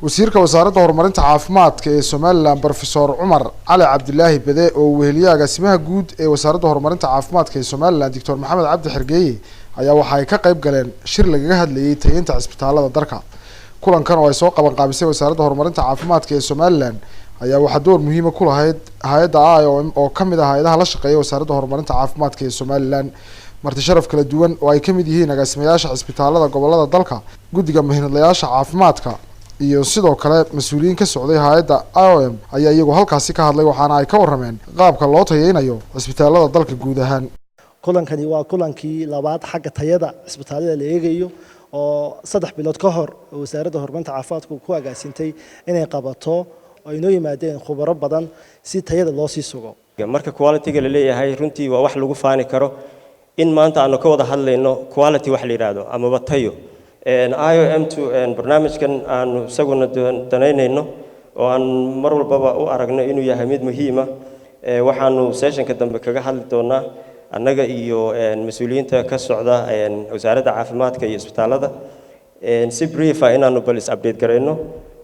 wasiirka wasaaradda horumarinta caafimaadka ee Somaliland Professor Umar Ali Abdullahi Bade oo weheliya agaasimaha guud ee wasaaradda horumarinta caafimaadka ee Somaliland Dr. Maxamed Cabdi Xirgeeye ayaa waxa ay ka qayb galeen shir lagaga hadlayay tayeynta cisbitaalada dalka. kulankan oo ay soo qaban qaabisay wasaaradda horumarinta caafimaadka ee Somaliland ayaa waxa door muhiim ah ku lahayd hay'adda IOM oo kamid ah hay'adaha la shaqeeya wasaaradda horumarinta caafimaadka ee Somaliland. marti sharaf kala duwan oo ay kamid yihiin agaasimayaasha cisbitaalada gobolada dalka, guddiga mihnadlayaasha caafimaadka iyo sidoo kale mas'uuliyiin ka socday hay'adda IOM ayaa iyagu halkaasi ka hadlay waxaana ay ka warameen qaabka loo tayeynayo cisbitaalada dalka guud ahaan. kulankani waa kulankii labaad xagga tayada cisbitaalada la eegayo oo 3 bilood ka hor wasaaradda horumarinta caafimaadku ku agaasintay inay qabato oo inoo yimaadeen khubaro badan si tayada loo sii sugo. marka quality-ga la leeyahay runtii waa wax lagu faani karo in maanta aanu ka wada hadlayno quality wax la yiraahdo ama tayo. IOM2 barnaamijkan aanu isaguna danaynayno oo aan mar walba u aragno inuu yahay mid muhiim ah. waxaanu session-ka dambe kaga hadli doonaa annaga iyo mas'uuliyiinta ka socda wasaaradda caafimaadka iyo isbitaalada si brief ah inaanu balis update gareyno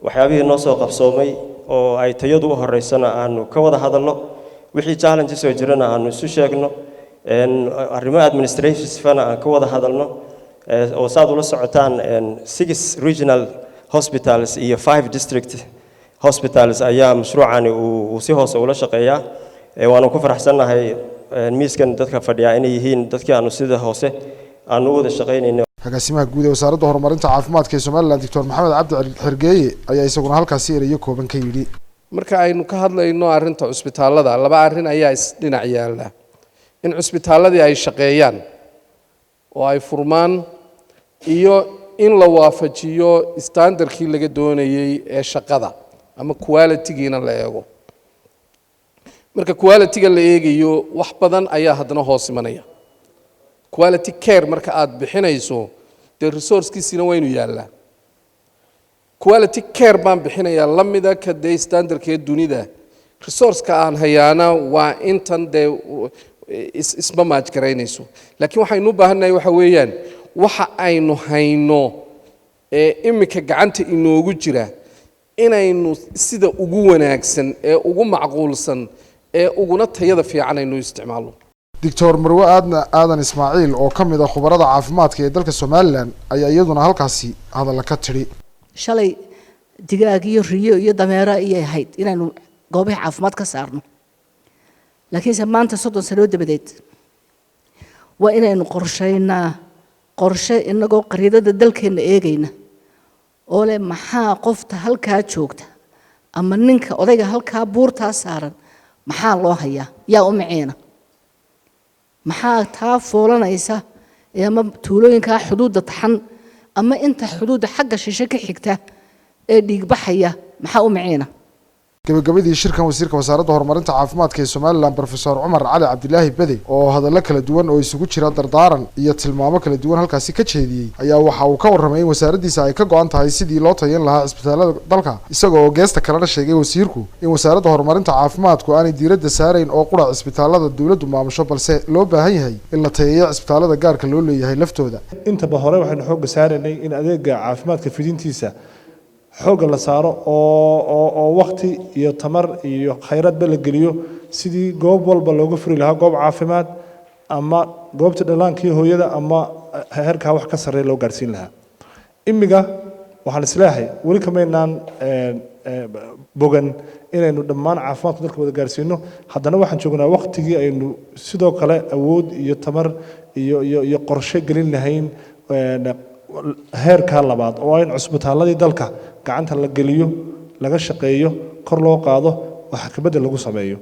waxyaabihii noo soo qabsoomay oo ay tayadu u horeysana aanu ka wada hadalno wixii challenges oo jirana aanu isu sheegno arrimo administrative-na aan ka wada hadalno oo saad ula socotaan 6 regional hospitals iyo 5 district hospitals ayaa mashruucani uu si hoose ula shaqeeyaa. waanu ku faraxsanahay miiskan dadka fadhiya inay yihiin dadkii aanu sida hoose aanu wada shaqeynayno. agaasimaha guud ee wasaaradda horumarinta caafimaadka ee Somaliland Dr. Maxamed Cabdi Xirgeeye ayaa isaguna halkaasi erayo kooban ka yiri. marka aynu ka hadlayno arrinta cisbitaalada laba arrin ayaa isdhinac yaala in cisbitaaladii ay shaqeeyaan oo ay furmaan iyo in la waafajiyo standardkii laga doonayay ee shaqada ama quality-giina la eego. marka quality-ga la eegayo wax badan ayaa hadana hoos imanaya. quality care marka aad bixinayso the resource-kiisina waa inuu yaalaa. quality care baan bixinayaa lamida ka day standardkee dunida resource-ka aan hayaana waa intan dee isma maaj garaynayso. laakiin waxaynu u baahannahay waxa weeyaan waxa aynu hayno imika gacanta inoogu jira inaynu sida ugu wanaagsan ee ugu macquulsan ee uguna tayada fiican aynu isticmaalo. Dr. Marwe Aadan Ismaaciil oo kamid ah khubarada caafimaadka ee dalka Somaliland ayaa iyaduna halkaasi hadal ka tiri. shalay digaag iyo riyo iyo dameero ay ahayd inaynu goobaha caafimaad ka saarno. laakiin maanta 30 sano dabadeed waa inaynu qorshe inagoo qariidada dalkeena eegayna oo leh maxaa qofta halkaa joogta ama ninka odayga halkaa buurtaa saaran maxaa loo hayaa yaa u maceena maxaa taa foolanaysa ama tuulooyinka xuduudda taxan ama inta xuduudda xagga shishe ka xigta ee dhiig baxaya maxaa u maceena. gabagabadii shirkan wasiirka wasaaradda horumarinta caafimaadka ee Somaliland Professor Umar Ali Abdullahi Bade oo hadallo kala duwan oo isugu jira dardaaran iyo tilmaamo kala duwan halkaasi ka jeediyay ayaa waxa uu ka warramay in wasaaraddiisa ay ka go'an tahay sidii loo tayeyn lahaa cisbitaalada dalka isagoo geesta kalena sheegay wasiirku in wasaaradda horumarinta caafimaadku aanay diiradda saarayn oo qura cisbitaalada dawladdu maamusho balse loo baahan yahay in la tayeeyo cisbitaalada gaarka loo leeyahay laftooda. intaba hore waxaynu xoog saaraynay in adeega caafimaadka fidintiisa xoog la saaro oo waqti iyo tamar iyo khayraad la geliyo sidii goob walba looga furi lahaa goob caafimaad ama goobta dhalaanka hooyada ama heerka wax ka sareeyo loo gaarsiin lahaa. imiga waxaan islaahay wali kameynaan bogan inaynu dhammaan caafimaadka dalka wada gaarsiino. haddana waxaan joognaa waqtigii aynu sidoo kale awood iyo tamar iyo qorshe gelin lahayn heerka labaad oo ay cisbitaaladii dalka gacanta la geliyo laga shaqeeyo kor loo qaado wax ka bedel lagu sameeyo.